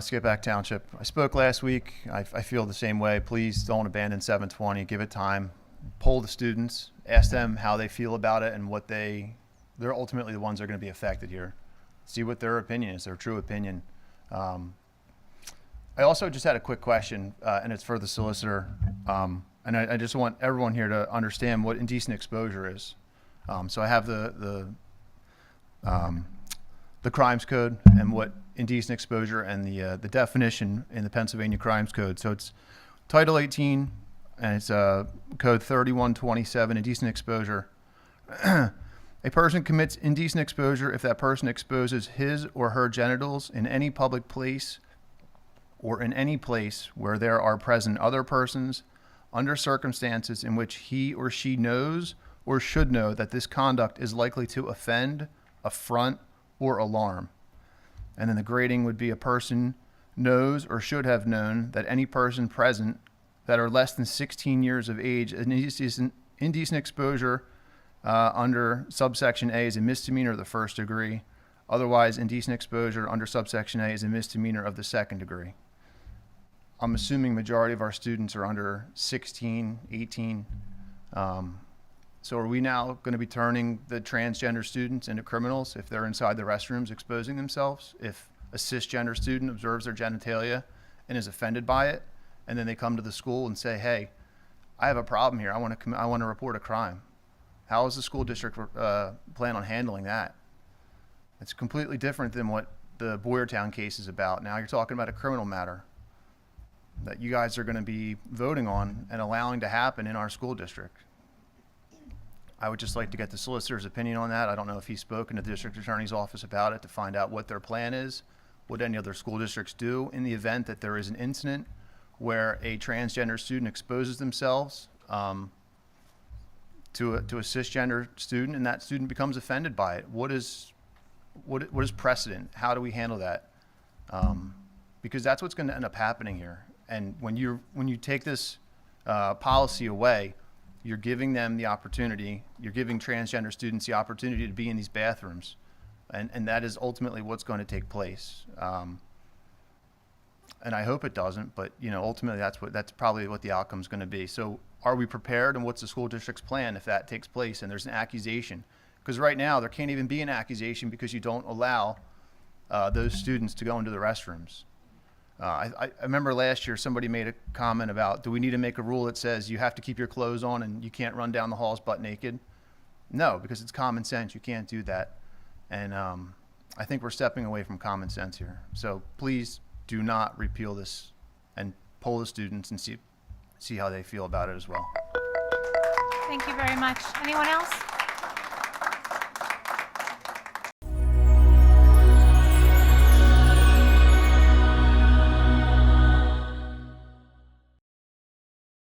Skip Back Township. I spoke last week. I feel the same way. Please don't abandon 720. Give it time. Poll the students. Ask them how they feel about it and what they're ultimately the ones that are going to be affected here. See what their opinion is, their true opinion. I also just had a quick question, and it's for the solicitor. And I just want everyone here to understand what indecent exposure is. So I have the crimes code and what indecent exposure and the definition in the Pennsylvania Crimes Code. So it's Title 18, and it's Code 3127, indecent exposure. A person commits indecent exposure if that person exposes his or her genitals in any public place or in any place where there are present other persons under circumstances in which he or she knows or should know that this conduct is likely to offend, affront, or alarm. And then the grading would be a person knows or should have known that any person present that are less than 16 years of age, an indecent exposure under subsection A is a misdemeanor of the first degree. Otherwise, indecent exposure under subsection A is a misdemeanor of the second degree. I'm assuming majority of our students are under 16, 18. So are we now going to be turning the transgender students into criminals if they're inside the restrooms exposing themselves? If a cisgender student observes their genitalia and is offended by it, and then they come to the school and say, hey, I have a problem here. I want to report a crime. How is the school district plan on handling that? It's completely different than what the Boyertown case is about. Now you're talking about a criminal matter that you guys are going to be voting on and allowing to happen in our school district. I would just like to get the solicitor's opinion on that. I don't know if he's spoken to the district attorney's office about it to find out what their plan is, what any other school districts do in the event that there is an incident where a transgender student exposes themselves to a cisgender student and that student becomes offended by it. What is precedent? How do we handle that? Because that's what's going to end up happening here. And when you take this policy away, you're giving them the opportunity, you're giving transgender students the opportunity to be in these bathrooms. And that is ultimately what's going to take place. And I hope it doesn't, but ultimately that's probably what the outcome is going to be. So are we prepared, and what's the school district's plan if that takes place and there's an accusation? Because right now there can't even be an accusation because you don't allow those students to go into the restrooms. I remember last year somebody made a comment about, do we need to make a rule that says you have to keep your clothes on and you can't run down the halls butt naked? No, because it's common sense. You can't do that. And I think we're stepping away from common sense here. So please do not repeal this, and poll the students and see how they feel about it as well. Thank you very much. Anyone else?